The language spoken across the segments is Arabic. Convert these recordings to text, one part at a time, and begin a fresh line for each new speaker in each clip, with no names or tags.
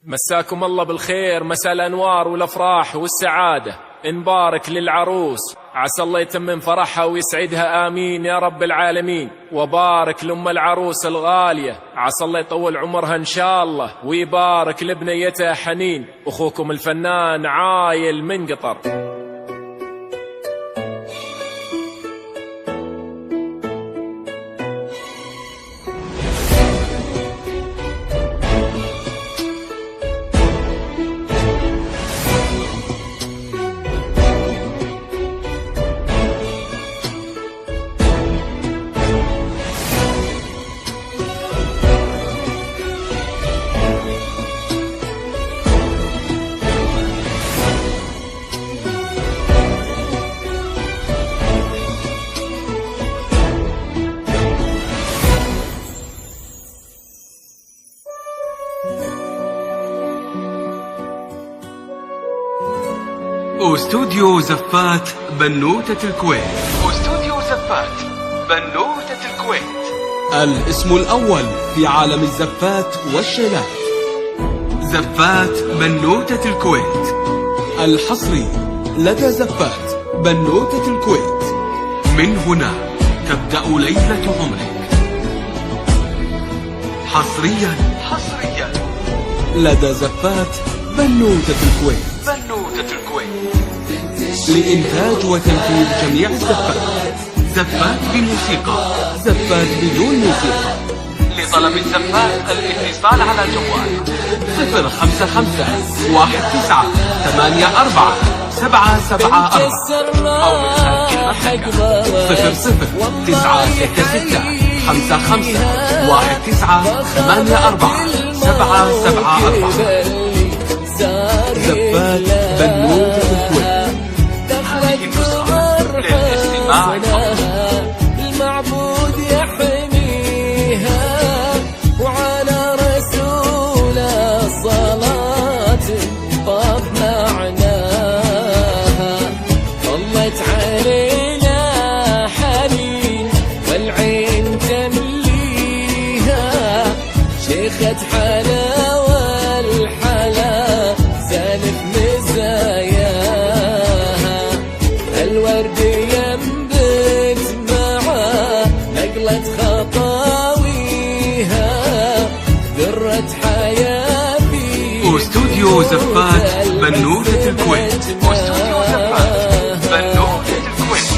مساكم الله بالخير، مساء الأنوار والأفراح والسعادة. نبارك للعروس، عسى الله يتمم فرحها ويسعدها آمين يا رب العالمين. وبارك لأم العروس الغالية، عسى الله يطول عمرها إن شاء الله ويبارك لبنيتها حنين. أخوكم الفنان عايل من قطر.
استوديو زفات بنوتة الكويت. استوديو زفات بنوتة الكويت، الاسم الأول في عالم الزفات والشيلات. زفات بنوتة الكويت الحصري لدى زفات بنوتة الكويت. من هنا تبدأ ليلة عمرك. حصريا لدى زفات بنوتة الكويت. بنوتة الكويت لإنتاج وتنفيذ جميع الزفات. زفات بموسيقى، زفات بدون موسيقى. لطلب الزفات الاتصال على جوال 054-84-774 أو من خارج المملكة 005-95-19-84-774. زفات بنوتة الكويت. هذه النسخة للاستماع فقط.
المعبود يحميها وعلى رسول الصلاة طاب معناها. طلت علينا حنين والعين تمليها، شيخة حلاوة الحلا زانف مزاياها. الورد ينبت معاه نقلة خطاويها، ذرة حياتي.
استوديو زفات بنوتة الكويت. استوديو زفات بنوتة الكويت،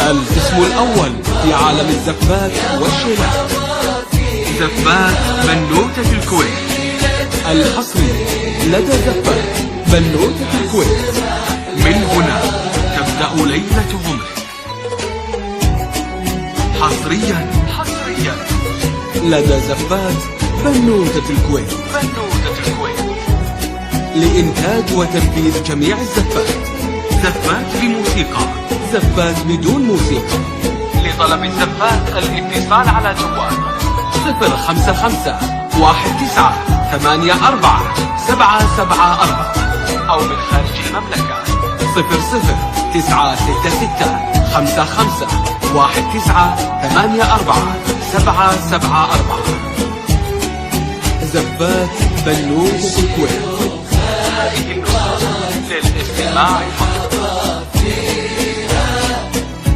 الاسم الأول في عالم الزفات والشيلات. زفات بنوتة الكويت الحصري لدى زفات بنوتة الكويت. من هنا تبدأ ليلة عمرك. حصريا لدى زفات بنوتة الكويت. بنوتة الكويت لإنتاج وتنفيذ جميع الزفات. زفات بموسيقى، زفات بدون موسيقى. لطلب الزفات الاتصال على جوال 005-19-84-774 أو من خارج المملكة 005-19-84-774. زفات بنوتة الكويت. هذه النسخة للاستماع فقط.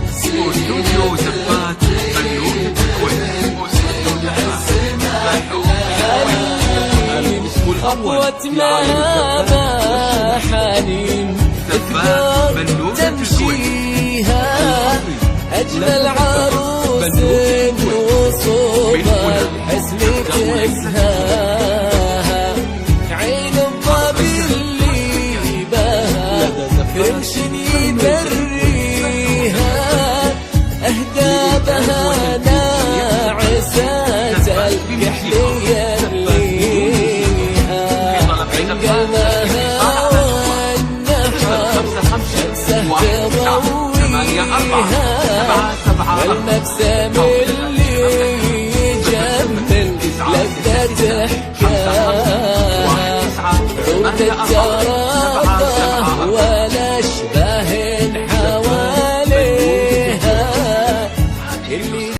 استوديو زفات بنوتة الكويت. الاسم الأول في عالم الزفات
حنين
زفات بنوتة الكويت.
أجمل عروس وصوب الحسن تزهاها. عين الظبي اللي بها رمش يبريها، أهدى بها